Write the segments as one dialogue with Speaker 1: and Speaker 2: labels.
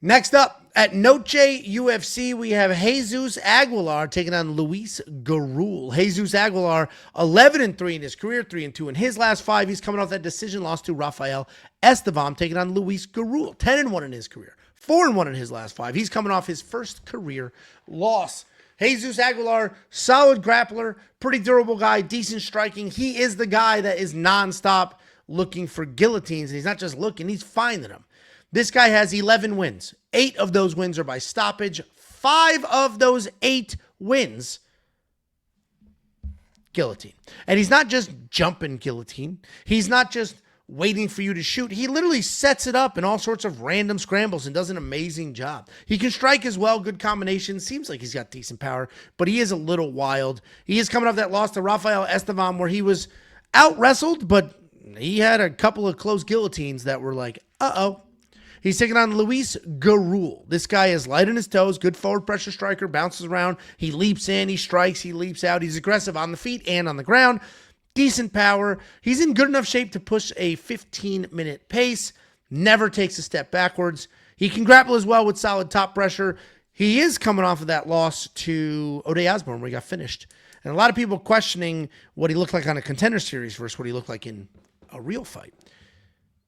Speaker 1: Next up, at Noche UFC, we have Jesus Aguilar taking on Luis Gurule. Jesus Aguilar, 11-3 in his career, 3-2 in his last 5. He's coming off that decision loss to Rafael Estevam, taking on Luis Gurule, 10-1 in his career, 4-1 in his last 5. He's coming off his first career loss. Jesus Aguilar, solid grappler, pretty durable guy, decent striking. He is the guy that is nonstop looking for guillotines, and he's not just looking, he's finding them. This guy has 11 wins. 8 of those wins are by stoppage. 5 of those 8 wins, guillotine. And he's not just jumping guillotine. He's not just waiting for you to shoot. He literally sets it up in all sorts of random scrambles and does an amazing job. He can strike as well, good combination. Seems like he's got decent power, but he is a little wild. He is coming off that loss to Rafael Estevam where he was out-wrestled, but he had a couple of close guillotines that were like, uh-oh. He's taking on Luis Gurule. This guy is light on his toes, good forward pressure striker, bounces around. He leaps in, he strikes, he leaps out. He's aggressive on the feet and on the ground. Decent power. He's in good enough shape to push a 15-minute pace. Never takes a step backwards. He can grapple as well with solid top pressure. He is coming off of that loss to Ode Osborne where he got finished. And a lot of people questioning what he looked like on a Contender Series versus what he looked like in a real fight.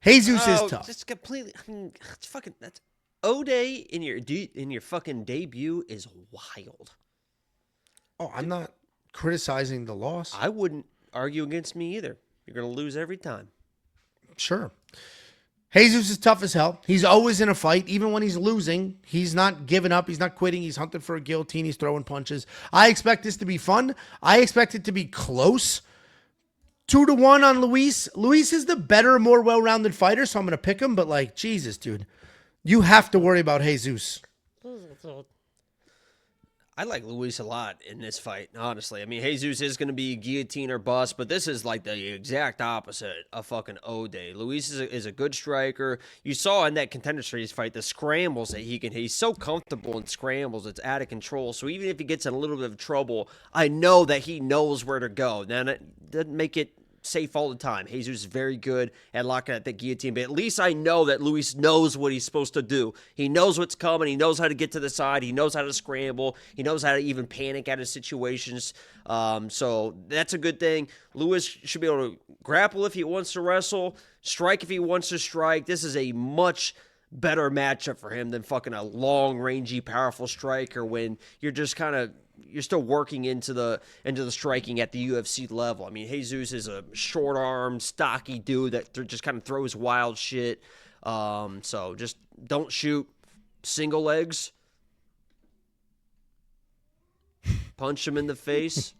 Speaker 1: Jesus is tough.
Speaker 2: Just completely. It's fucking. That's Ode in your fucking debut is wild.
Speaker 1: Oh, I'm not criticizing the loss.
Speaker 2: I wouldn't argue against me either. You're gonna lose every time.
Speaker 1: Sure. Jesus is tough as hell. He's always in a fight, even when he's losing. He's not giving up. He's not quitting. He's hunting for a guillotine. He's throwing punches. I expect this to be fun. I expect it to be close. 2-1 on Luis. Luis is the better, more well-rounded fighter, so I'm going to pick him. But, like, Jesus, dude. You have to worry about Jesus.
Speaker 2: I like Luis a lot in this fight, honestly. I mean, Jesus is going to be guillotine or bust, but this is like the exact opposite of fucking Ode. Luis is a good striker. You saw in that Contender Series fight the scrambles that he can hit. He's so comfortable in scrambles. It's out of control. So even if he gets in a little bit of trouble, I know that he knows where to go. Now, that doesn't make it safe all the time. Jesus is very good at locking at the guillotine, but at least I know that Luis knows what he's supposed to do. He knows what's coming. He knows how to get to the side. He knows how to scramble. He knows how to even panic out of situations. So that's a good thing. Luis should be able to grapple if he wants to wrestle, strike if he wants to strike. This is a much better matchup for him than fucking a long, rangy, powerful striker when you're just kind of you're still working into the striking at the UFC level. I mean, Jesus is a short-armed, stocky dude that just kind of throws wild shit. So just don't shoot single legs. Punch him in the face.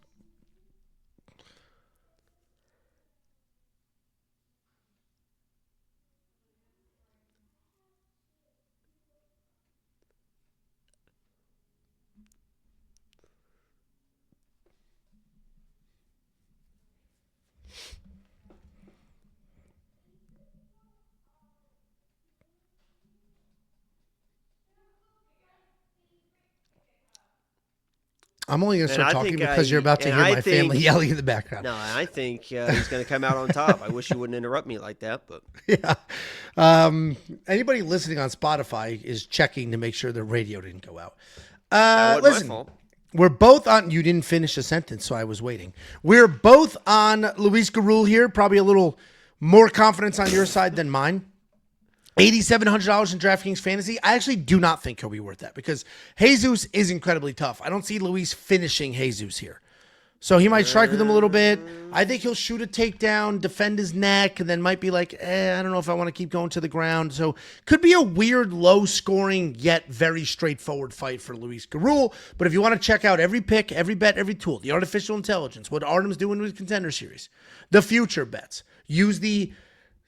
Speaker 1: I'm only going to start talking because you're about to hear my family yelling in the background.
Speaker 2: No, I think he's going to come out on top. I wish you wouldn't interrupt me like that, but
Speaker 1: yeah. Anybody listening on Spotify is checking to make sure their radio didn't go out. Listen, my fault. We're both on. You didn't finish a sentence, so I was waiting. We're both on Luis Gurule here. Probably a little more confidence on your side than mine. $8,700 in DraftKings Fantasy. I actually do not think he'll be worth that because Jesus is incredibly tough. I don't see Luis finishing Jesus here. So he might strike with him a little bit. I think he'll shoot a takedown, defend his neck, and then might be like, I don't know if I want to keep going to the ground. So could be a weird, low-scoring, yet very straightforward fight for Luis Gurule. But if you want to check out every pick, every bet, every tool, the artificial intelligence, what Artem's doing with Contender Series, the future bets, use the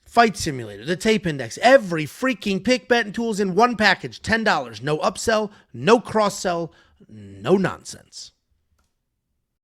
Speaker 1: Fight Simulator, the Tape Index, every freaking pick, bet, and tools in one package. $10. No upsell, no cross-sell, no nonsense.